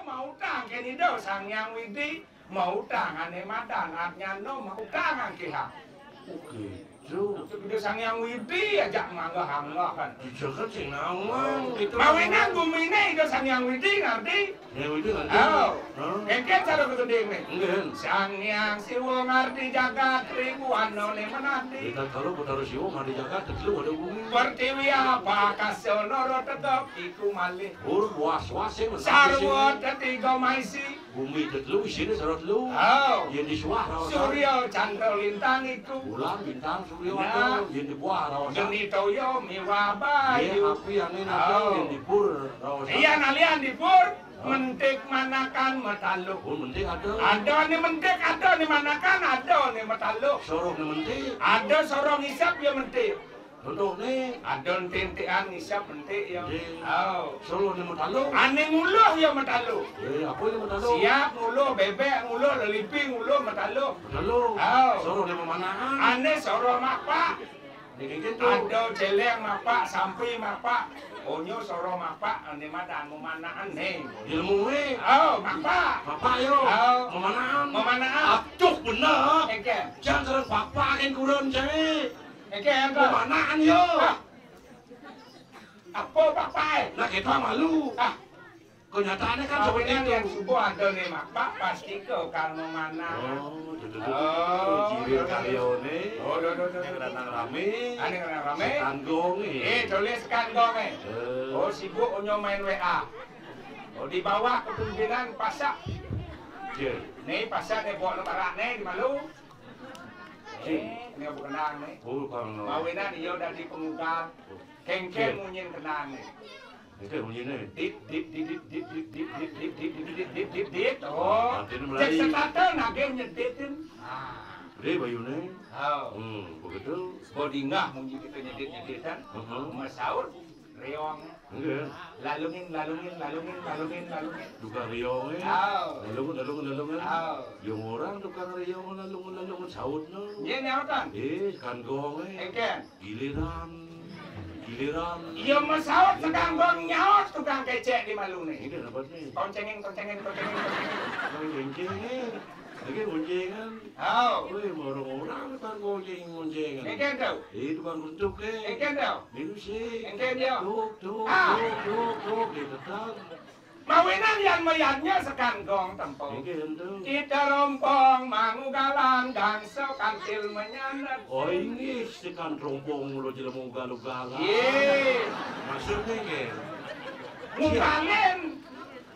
mau utang kene do Sang Hyang Widi mau utang ane madan artinya no mau utang kiha. Oke. Udah Sang Hyang Widi ajak manggah-manggah kan. Dijaga sing nawang itu. Mawinan gumine itu Sang Hyang Widi ngerti? Yang itu ngerti. Oh. Engke cara ketending nih. Enggak. Sang Hyang Siwa ngerti jagat ribuan none menanti. Kita kalau putar siwa ngerti jagat itu ada bumi. Pertiwi apa kasono ro tetep iku malih. Was-was sing Sarwa tetiga maisi. Bumi tetelu isine sarot lu. Oh. Yen disuah raos. Surya Chandra Lintang iku. Bulan bintang surya wae yen dibuah raos. Geni toyo miwa Iya, bayu. api yang ini ada yen dipur raos. Iya nalian dipur. Mentik manakan metaluk. Oh, menting ada. Ada nih mentik, ada nih manakan, ada nih metaluk. Sorong nih menting. Ada sorong isap ya mentik. Untuk nih. Ada tintian isap mentik ya. Oh. Sorong nih metalo. Ane nguluh ya metaluk. Apa ini metalo? Siap nguluh bebek, nguluh lelipi, nguluh metaluk. Metalo. Oh. Sorong nih memanaan. Ane sorong mapak. Ini gitu. Ada celeng mapak, sampi mapak. Onyo sorong mapak, ane madan memanaan nih. Ilmu nih. Oh, mapak. Bapak yo. Oh. Memanaan. Memanaan. Aduh bener. Eke. Jangan sering bapak yang kurun cewek. Eke apa? Memanaan yo. Apa papai? Nah kita malu. Kenyataannya kan seperti Kawinan itu. yang subuh ada nih mapak, pasti kau kan memanaan. Oh, Oh, Jiril karyone. Oh, Yang datang rame. Ane kena rame. Kanggong Tulis kantong Oh, sibuk onyo main WA. Oh, di bawah kepemimpinan pasak. Nih pasak nih buat lebaran nih di Malu. Ini bukan kenang nih. Bukan. Mawinan iya udah di pengugah. Kengkeng munyin kenang nih. Itu bunyinya. Dit. Oh, cek sekatan nage nyeditin. Gede bayunya. Oh, Begitu. body ngah munyi kita nyeditan. Masaur, reong. Enggak. Lalungin. Tukang riongnya. Oh. Lalungan. Oh. Yung orang tukang riong lalungan saut no. Iya nyautan. Kanggongnya. Engken. Giliran. Iya masaur sedang bang nyaut tukang kecek di Malu nih. Ini dapat nih. Koncengin. Goncengin. Lagi goncengan. Oh. Woi, orang kan goncengan. Engken tau. Tukang bentuk Engken tau. Itu sih. Engken dia. Duk. Ditetan. Mawinan yang mayatnya sekanggong tempung. Engken tuh. Kita rompong mangugalan gangso kantil menyanat. Oh ini sekan rompong lo jadi mau galu-galu. Ye. Maksudnya ke? Ngugalin.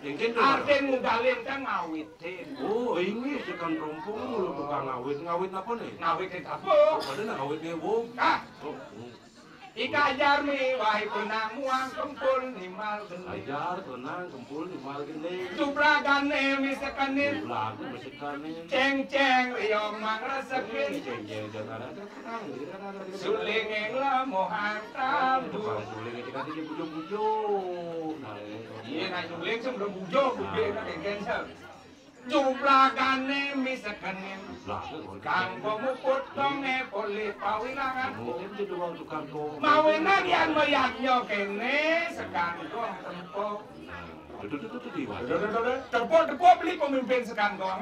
Engken tuh. Arten ngugalin kan ngawitin. Oh ini sekan rompong lo tukang ngawit apa nih? Ngawitin apa? Ada ngawit ngewo. Ah. Ika ajar nih wahai penang muang kempul nimal geni. Ajar tenang kempul di mal gini. Tubragane misakanin. Lagu mesekanin. Ceng riong mang resekin. Jeng jangan ada tenang. Sulingeng lamohan tabu. Suling itu kan dia bujuk-bujuk. Iya na suling sebelum bujuk bubik na cancel. Tubragane misakanin. Kang pemukut konge poli pawilangan. Mungkin dia doang tukang kong. Mawinan yang mayatnya kene sekantong tempo. Tuh di mana? Tempo beli pemimpin sekantong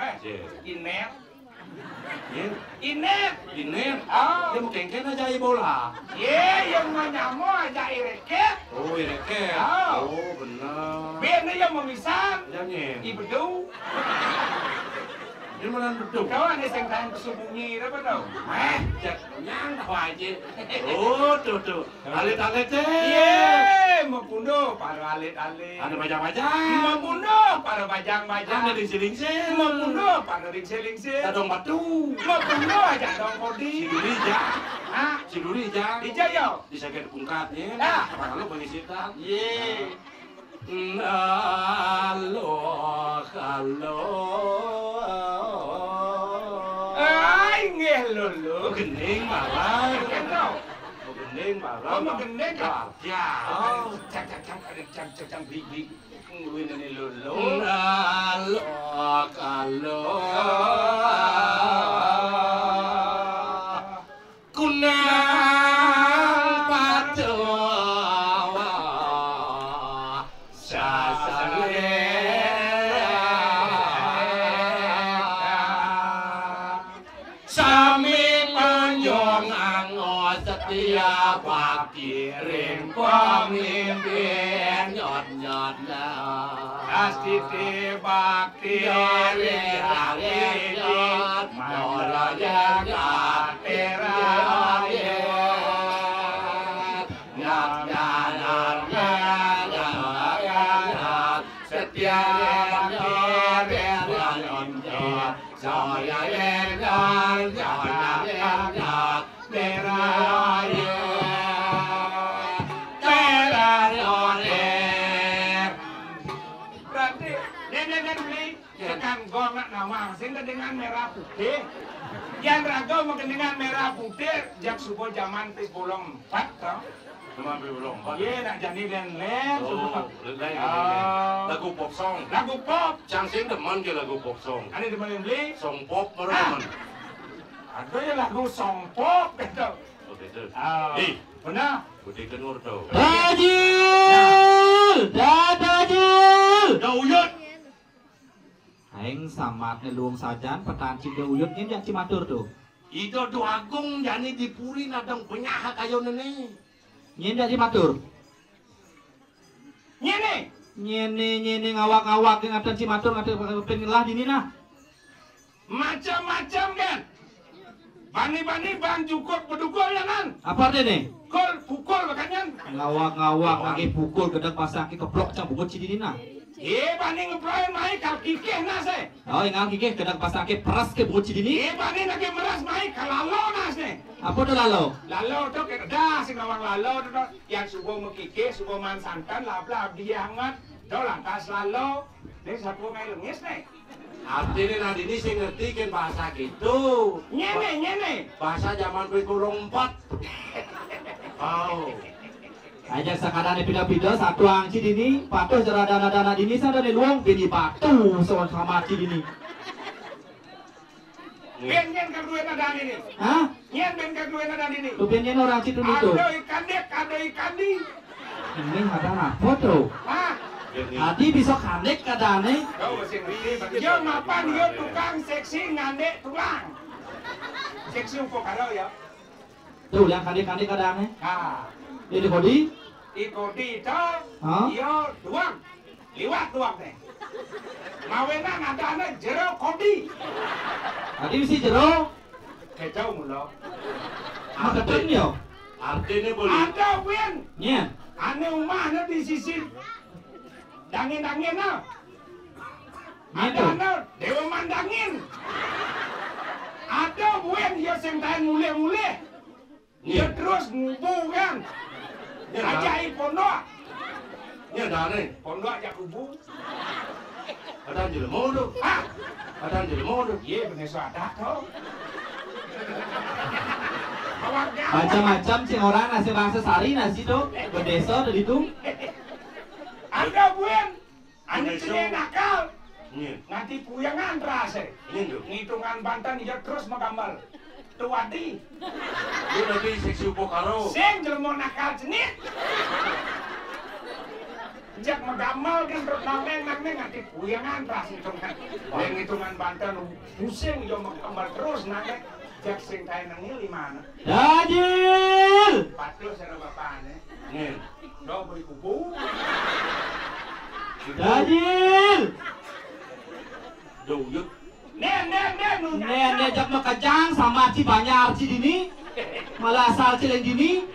Inet. Inet. Oh. Dia mau kengken aja bola. Ye, yang nyamu aja ireket. Oh, ireket. Oh. Oh, benar. Biar yang memisah. Jangan. Ibedu. Ini mana betul? Kau ada yang tanya kesubunyi, apa tau? Nyang tahu aja. Oh, tuh. Alit-alit deh. Ye, membunuh para alit-alit. Ada bajang-bajang. Membunuh para bajang-bajang. Ada lingsir-lingsir. Membunuh para lingsir-lingsir. Ada dong batu. Membunuh aja dong kodi. Si Dulija. Hah? Si Dulija. Ija yo. Disegel pungkatnya. Ah. Apa kalau pengisitan? Ye. Halo. Ay, ngelulu. Gening malah. Kenal. Gening malah. Oh, mau gendeng kan? Ya. Oh, cang big. Nguluin ini lulu. Halo. Kunang patuwa sasale setia kirim pemimpin nyot Astiti bakti nyot Mala jagat setia dengan merah putih yang raga dengan merah putih jak subuh zaman 14 toh cuma belum iya nak jadi len lagu pop song lagu pop Changsing teman ke lagu pop song ada di mana beli song pop baru teman ada yang lagu song pop gitu oke tuh benar Budi Kenur tuh Dajil Dauyut aing samat neluang sajan petan Cidauyut ini yang Cimatur tuh itu agung jani dipuri nadang penyahak ayo nene ini yang Cimatur nyene ngawak-ngawak yang ada Cimatur ada pengilah dini nah macam-macam kan bani-bani bang cukup berdukul ya kan apa artinya pukul makanya ngawak-ngawak lagi pukul gedang pasang ke keplok cang bubut cidini nah bani ngeproyen mai kal kikeh nase oh ingat kike gedang pasang ke peras ke bubut cidini bani lagi meras mai kalalo nase apa tuh lalo tuh dah sing ngawang lalo tuh yang subuh mekikeh subuh man santan lab dia hangat tuh lantas lalo ini sapu mai lengis nih artinya nanti ini sih ngerti kan bahasa gitu nyene bahasa zaman berkurung 4 oh ajak sakadane pida-pida satu ang cidini patuh jera dana-dana dini sada di luang bini patuh sama cidini Nyen kedua nada ini hah? Nyen kedua nada ini tuh benyen orang cidun itu ada ikan di ini ada apa tuh? hah? Tadi bisa kandek kadane Kau masih ngerti dia mapan dia tukang seksi ngandek tulang seksi upo kalau ya tuh yang kandek-kandek kadane nah ini kodi ikodi itu hah? dia doang liwat doang deh mawenan ada anak jero kodi Tadi mesti jero kecau mulu makatan yo artinya boleh ada win nya ane umahnya di sisi dangin-dangin no ada Gitu. no dewa mandangin ada win dia sentain mule-mule dia terus ngubu kan ajaib pondok ini ada nih pondok aja kubu ada jelmo tuh ah ada jelmo tuh iya bener ada tuh awaknya macam-macam sih orang nasi bangsa sari nasi tuh berdesa dari itu ada win ane cile nakal ini nanti puyangan rasa ini tuh ngitungan Banten dia terus menggambar tuwadi dia nanti seksi upo karo sing jelmo nakal cenit jak menggambar kan terus nangeng nanti puyangan ras ngitungan yang ngitungan Banten pusing dia menggambar terus nangeng jak sing kain nangil di mana Dajil patuh sama bapaknya ini do beli kubu Dajil Dauyut Nen jak makajang sama ci banyak ci dini malah asal cileng dini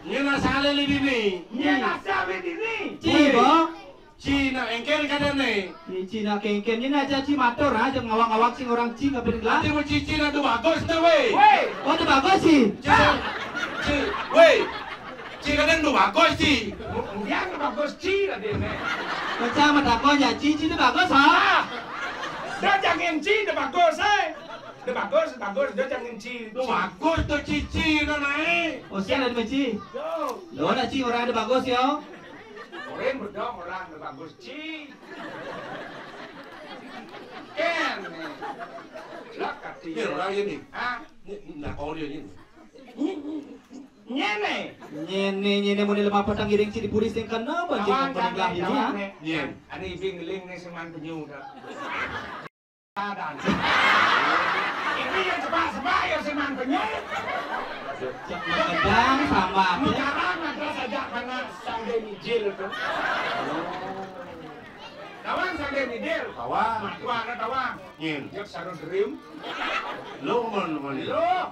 ini nasale lebih nih nya nasa ini ci bo Cina engkel kada nih ci Cina kengken ini aja ci matur aja ngawang-ngawang sing orang ci nggak bergelar nanti mau Cina tuh bagus tuh weh woi oh itu bagus sih weh Cina kan tuh bagus sih dia nggak bagus ci lah dia nih macam ada konya ci itu bagus ha dia jangan ci dia bagus dia bagus dia jangan ci tuh bagus tuh Cici kan naik oh siapa ada ci yo lo ada ci orang ada bagus yo orang berdong orang dia bagus ci Ken lah kati ini orang ini ah nah kau dia ini nyene nyene mau lemah petang giring ci di puri sing kana banjir peninglah ini ha Iya. Ani ibing ling ni seman penyu dah. Ada. Ini yang sebab ya seman penyu. Cek medang sama Sekarang ada saja mana sampai mijil tu. Tawang sampai mijil. Tawang. Mana tawang? Nhìn. Jep sarung dream. Lu mà Lo.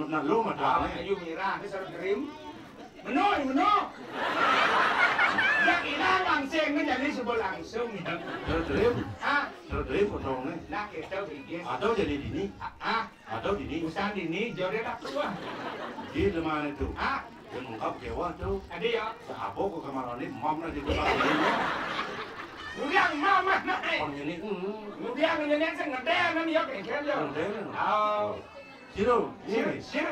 là lu mà Tawang đảo ayu mira ke sarung dream. Meno. Yang hilang langsung menjadi sebuah langsung ya. Ah, Terus potong nih. nak kita bikin. Atau jadi dini. Ah, Atau dini. usaha ini jodoh tak tua. Di lemah itu. Ah, Yang mengkap kewa tuh. ada ya. Sahabo ke kamar ini, mom nanti ke kamar ini. Udiang mama nak. Còn như này, Udiang nyenyak sengedeh nanti ya kengkeng yo. Oh. Siro,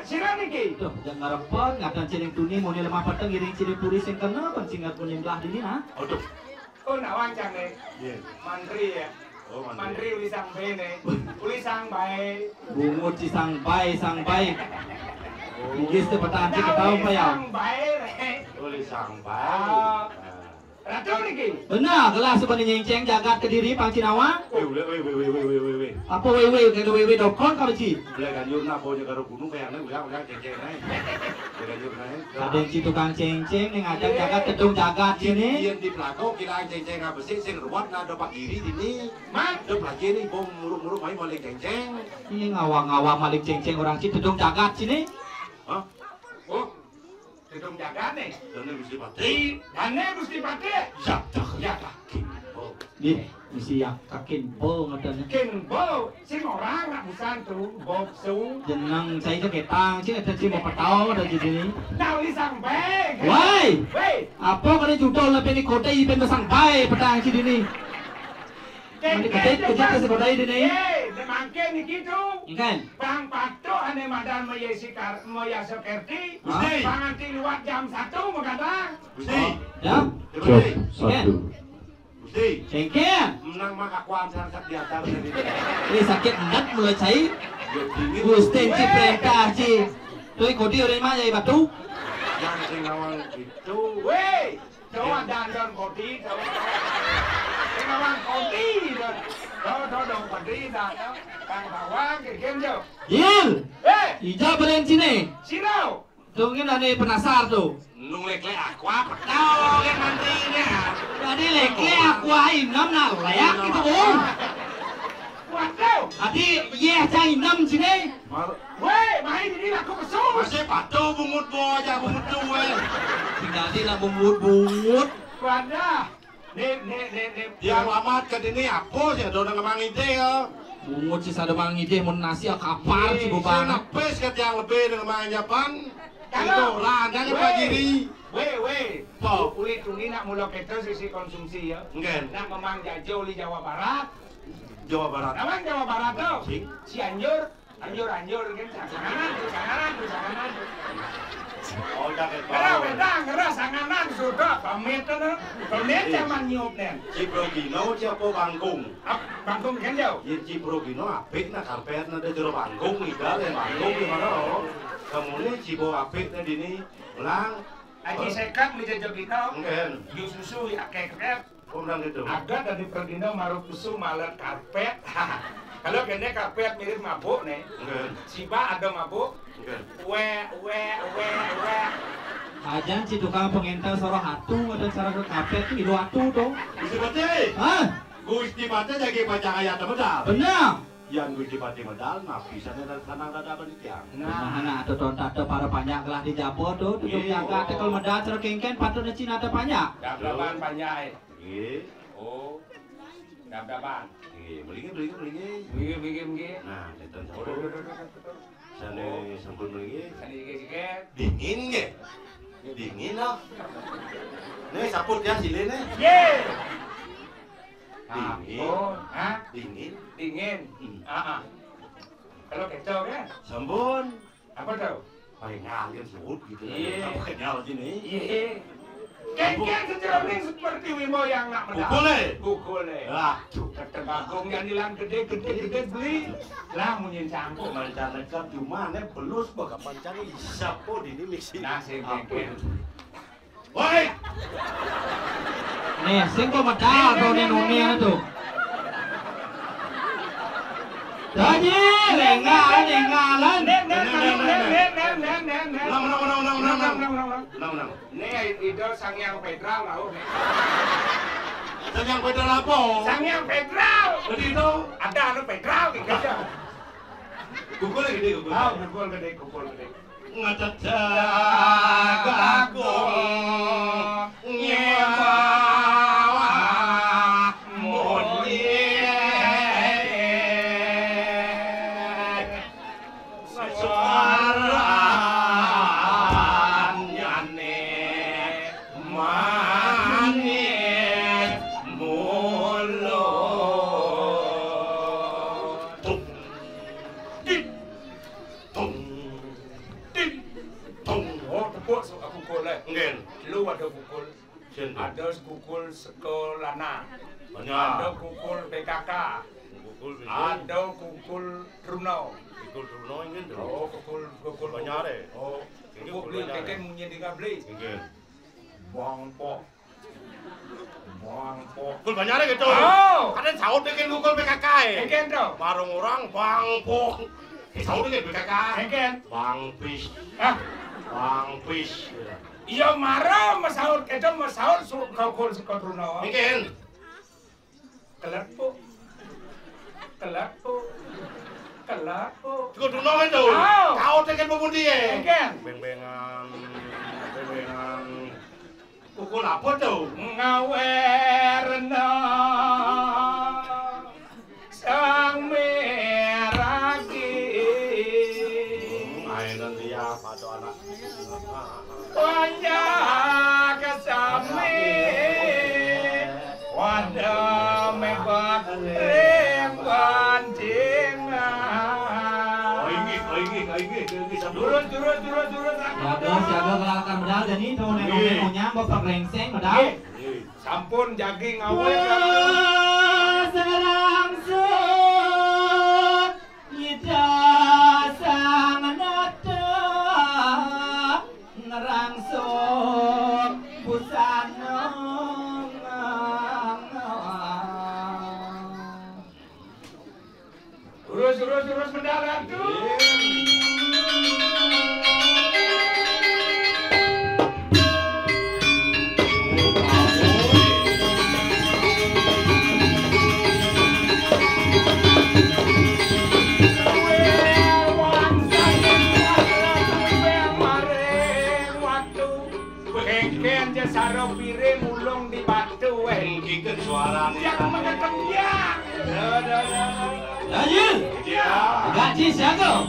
Sira niki. Tuh, jangan ngarepon, ngadan ciring tuni muni lemah peteng iring ciring puri sing kena pencingat punya belah dini nah. Aduh. Oh nak wancang nih. Iya. Mantri ya. Oh, Mantri ulisang bene. Ulisang baik. Bungut si sang bay. Bugis tu petang cik tahu pa ya. Ulisang baik. Boleh sampai. Ah. Ratu niki. Benar, kelas sebenarnya ceng jagat kediri pang Cinawa. Weh. Apa wewe dokon kalau ci. Boleh kan yun na po niya karo gunung kaya na ulang ceng na. Boleh yun na. Ada yang ci tukang ceng-ceng yang ngajak jagat kedung jagat sini. Iyan di plato kila ceng nga besi sing ruwat na do pakiri dini. Man. Do lagi ni bom muruk may maling ceng. Ini ngawang-ngawang malik ceng-ceng orang ci kedung jagat sini. Hah? Oh. Gedung jaga nih. Dan mesti pati. Di dane Gusti Pati. Ya tak. Ya tak. Di misi yak kakin bo ngadan. Ken bo sing orang nak busan tu bob su. Jenang saya ke ketang ci ada ci mau petau ada di sini. Now isang beg. Woi, Wei. apa kena judul lebih ni kota iben besang bay petang ci dini. Mandi kejit ke sekolah ini. De mangke niki tu. Kan? Bang Pato ane madan mayesi kar moya sekerti. Gusti. Bang anti luat jam 1 mengadang. Gusti. Ya. Gusti. Gusti. Cengkeh. Menang maka kuan sangat di atas ini. Ini sakit endat mulai cai. Dingin. Gusten ci perintah ci. Tuh kodi orang mana jadi batu? Yang sing awang itu. Wei. Jawa dan kodi. Sing awang kodi. Đó đồng quản lý ra đó. Bang bawang ke kem jo. Yil. Eh, Ija beren sini. sino? Tuh ini ane penasar tuh. Nung lek aku apa tahu yang nanti ini. Jadi lekle aku inam nak layak gitu bung. Waduh. Adi ye cai inam sini. Wei, main ini aku kesus. Masih patu bungut bo aja bungut duwe. Tinggal di lah bungut. Wadah. Nih. Yang lamat ke dini apa sih do nang mang ide ya. Bungut si sada mang ide mun nasi kapar si bubang. Napes ke yang lebih dengan mang Japan. Kalau Jangan pagiri. Wei. Po. Kulit ini nak mula kita sisi konsumsi ya. Enggak. Nak memang jauh di Jawa Barat. Jawa Barat. Namang Jawa Barat tuh. Sing. Cianjur, anjur kan sanganan. Oh, jaket Ngeras sanganan sudah pamit tuh. Pamit zaman nyup nen. Ciprogino siapa Bangkung? Bangkong kan jauh. Yen Ciprogino apik na karpet na jero Bangkung idal Bangkung di mana lo? Kemudian Cibo apik na dini ulang. Aji sekat menjajah kita. Enggak. Yu susu ya keket. Kumdang gitu. Agak dari Perdino maruh susu malah karpet. Kalau kene karpet mirip mabuk nih. Enggak. Siba ada mabuk. Enggak. We. Ajan si tukang pengental soro hatu ada cara ke kafe tuh ilu hatu tuh. Gusti Pati. Hah? Gusti Pati jadi baca ayat medal. Benar. Yang Gusti Pati medal mah bisa dari tanang dada tiang. Nah, tuh tonton para banyak lah di Japo tuh, tuh jaga tekel medal cara kengken patutnya Cina ada banyak. Daban panjai. Nggih. Oh. Daban. Nggih, mriki. Bigi. Nah, neten sampun. Sane sampun mriki. Sedikit. Dingin nggih. Dingin loh. Nih saput ya silene. Ye. Dingin. Oh, hah? Dingin. Dingin. Kalau kecau kan? Sampun. Apa tau? Paling ngalir suut gitu. Iya. Apa kenyal sini? Iya. Kengkeng sejeroning seperti Wimo yang nak medal. Kukule. Lah, Ketembakung yang hilang gede beli. Lah munyin cangkuk. mancan dekat cuma nih belus bakal mancan sapo dini misi. Nasi kengkeng. Woi, Nih, sing kok medal tuh nih tuh. Tadi lengalan. Nih idol Sangyang Federal mau nih. Sangyang Federal apa? Sangyang Federal. Jadi itu Ada anu Federal gitu aja. gugul gede gugul. Ah, gugul gede. Ngececak agung nyewa monyet suaran nyane manis mulut tung dit tung Oh, tepuk aku gol eh. ngen Lu ada pukul. Sini. Ada pukul sekolana. banyak Ada pukul PKK. gugul Ada pukul Truno. gugul Truno ingin dong. Oh, pukul Banyak deh. Oh, Ini pukul banyak beli keken munyi di kabli. Ingin. Buang po. Gugul banyak deh gitu. Oh. Ada saut dengan gugul PKK. Keken tuh. Marung orang bangpok. Saut dengan PKK. Keken. Bang pis, Ah, bang pis. iya marah masaur itu masaur kau sekolah Truno. Ingin. Kelarpo. Gugul Truno kan tuh. Oh. Kau dengan pemundi ya. Keken. Beng-bengan. Gugul apa tuh? Ngawerna sang meragi Ainan dia pada anak. banyak kesami wadah mebat bandingan durus Jaga kelalakan medal dan ini tahun yang punya bapak rengseng medal. sampun jagi ngawe Serang kita sang nata ngerangsung busana. Durus mendarat tuh. Sarung piring mulung di batu Ngikut suara nih. yang mengetengnya. Lanjut. Gaji siaga.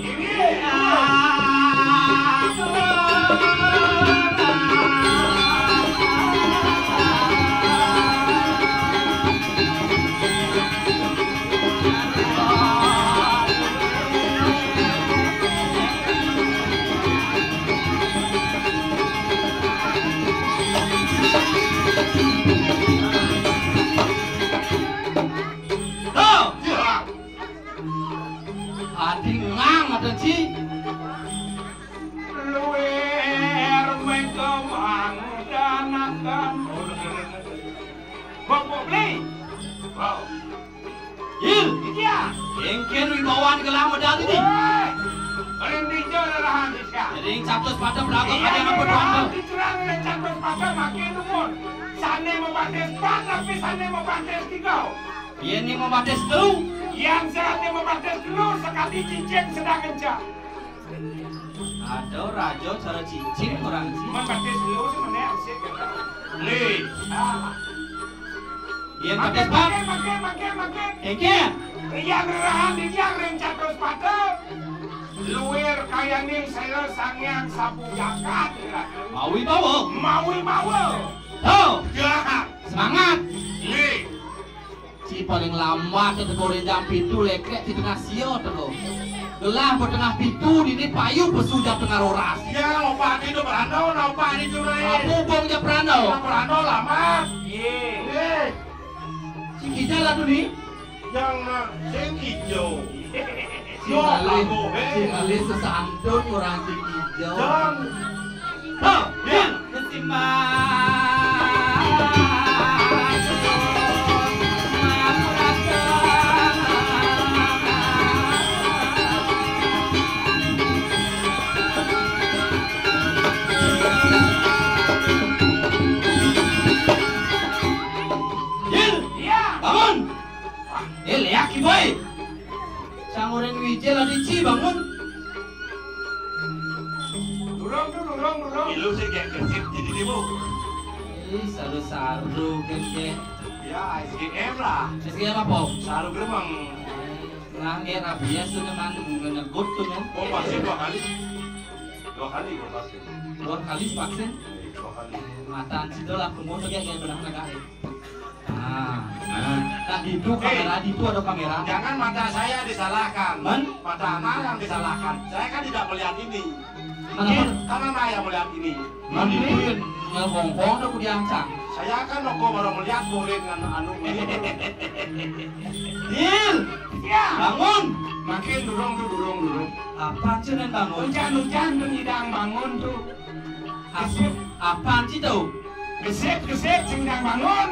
Adi ngang ada ci. Luwer mengkembang danakan. Bapak beli. Wow. Yil. Iya. Engken wibawaan gelang medal ini. Orang dijual lahan di sini. Jadi catus pada belakang ada yang Iya, berpandang. dicerang oleh campur pada makin umur. Sana membantes pan, tapi sana membantes tiga. Ini membatas dulu. Yang seratnya membantes dulu sekali cincin sedang kencang. Ada raja cara cincin orang sih. Membantes dulu sebenarnya asik gitu. Nih. Iya Makin, batas bang. makin. Engken. Yang rahan di yang rencat terus pada. Luwer kaya nih saya sangyang sapu jakat. Mau wibawa. Mau. Tuh. Jahat. Semangat. Nih. Si paling lama ke jam pintu lekrek di tengah sio terus. Gelah bertengah pintu ini payu besuja tengah roras. Ya, opa ini tuh berandau, opa ini curai. Aku bongnya perandau. Berandau lama. Iya. Si Kijal lah tuh nih. Yang sing hijau. Si Alis sesantun orang si Kijal. Yang Tuh. Yang kesimak. Orang wijel ada Ci bangun. Durung. Ilu sih kayak kesip jadi demo. Saru keke. Ya, SGM lah. SGM apa? Saru gremeng. Langit biasa teman menegut tuh kan. Oh, vaksin 2 kali. 2 kali gua vaksin. 2 kali vaksin. 2 kali. Mataan situ lah kumur kayak benar negara. Nah itu kamera, itu ada kamera. Jangan mata saya disalahkan. Man? Mata anak yang disalahkan. Saya kan tidak melihat ini. Mana? Karena saya melihat ini. Man itu yang ngomong tuh ku diancam. Saya kan noko baru melihat boleh dengan anu. Dil, Ya. bangun. Makin durung. Apaan sih nen bangun? Hujan tuh nyidang bangun tuh. Apaan sih tuh? Gesek sindang bangun.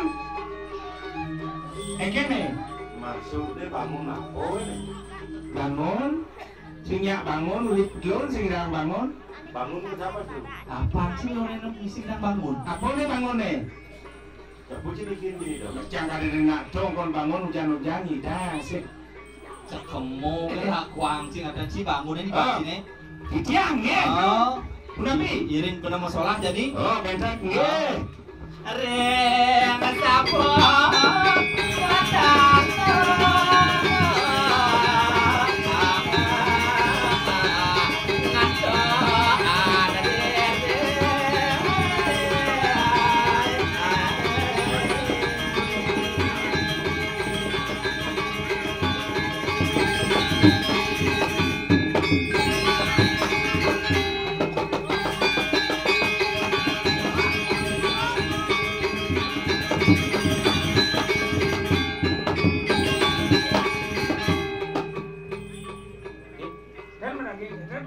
Kene. Maksudnya bangun apa ini? Bangun. Singyak bangun, ulit belum sindang bangun. Bangun itu siapa tuh? Apaan sih orang misi dan bangun? Apa nih bangun nih? Ya puji bikin di dong. Jangan ada nak dong kon bangun hujan dah sih. Cekemo lah kuang sih ada Ci bangun ini pagi nih. Tiang ya. Oh, Udah bi. iring pernah mau sholat jadi. Oh, bentar nggih. Reng sapo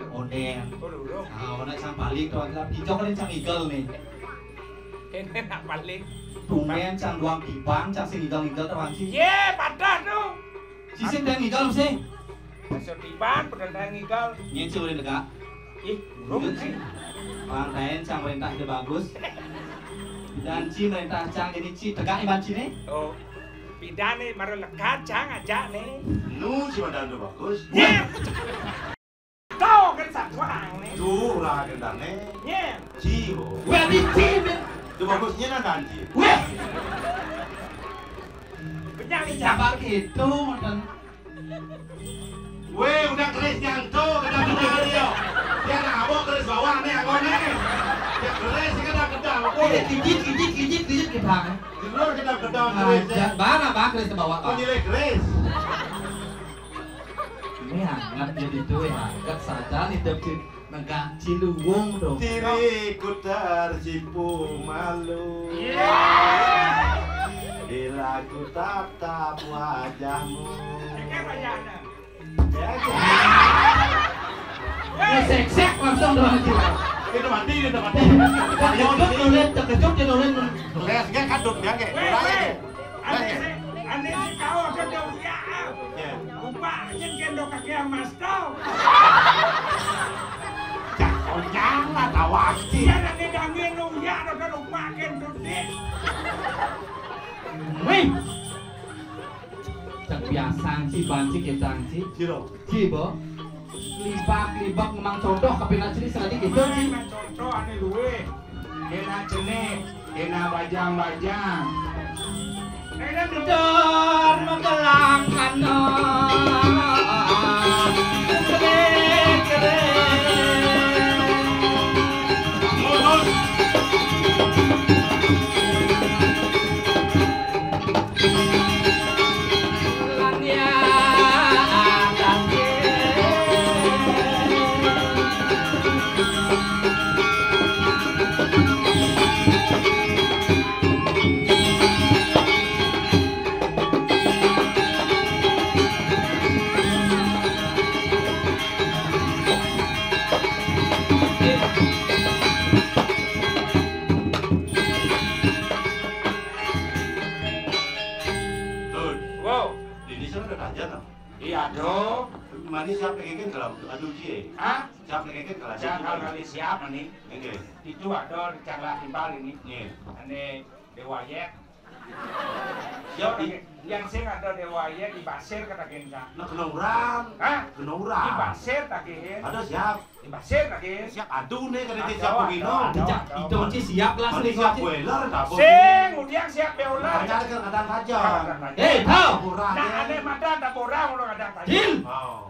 Onden. Ah, nak sang paling tuan lah. Kijok kan sang igel nih. Ini nak balik. Tumben sang duang kibang, sang sing igel tuan sih. Ye, padah tuh. Sisin dan igel sih. Masuk tiban, pedang igal. Nyen sih udah dekat. Ih, belum sih. Pantain sang perintah udah bagus. Dan Ci perintah sang jadi Ci tegak iman Ci nih. Oh, pidane maru lekat cang aja nih. Nu si badan tuh bagus. Ye. Tahu kan satuang nih. Tuh lah gendangnya. Ye. Cibo. Wah di Ci. Itu bagusnya nanti. Wah. Penyanyi Sabar gitu dan Weh, udah keris nyantuk, kedang-kedang dia. Dia nabok keris bawah nih, aku nih. Dia keris, dia kedang-kedang. oh kijit ke bang. Di luar kedang-kedang keris. Bang abang keris ke bawah. Kau nilai keris. Ini hangat jadi tuh ya, hangat saja nih tapi negak Ciluwung dong. Diriku tersipu malu. Bila ku tatap wajahmu. Sek langsung doang Cila. Itu mati. Terkejut nulen, Les gak kadut dia kayak. Aneh si kau ada jauh ya. Lupa gendong kaki mas tau. Jangan jangan tawasi. Dia nanti dangin ya, ada lupa gendong deh. Wih. Cak biasa sih banci kita sih. Ciro. Cibo. Libak memang contoh kapina ciri sengaja gitu sih. Contoh aneh luwe. Kena jenih, kena bajang-bajang. Dan menggelangkan Iya dong. Mani siapa yang kalau aduh cie? Hah? Siapa yang kalau Jangan kali siapa nih? Oke. Itu ada canglah timbal ini. Nih. Ane dewa yek. Yo yang sing ada dewaya di basir kata kenca. Nah kena urang. Hah? Kena urang. Di basir tak kihin. Ada siap. Di basir tak kihin. Siap aduh nih kada Ada, siap begino. ada. Cak, itu Ci siap lah Mending siap boiler dah. Sing udiang siap beolah. Banyak kadang saja. Hei, tahu. Urang. Nah, aneh mata ada borang udah kadang tadi. Dil. Oh.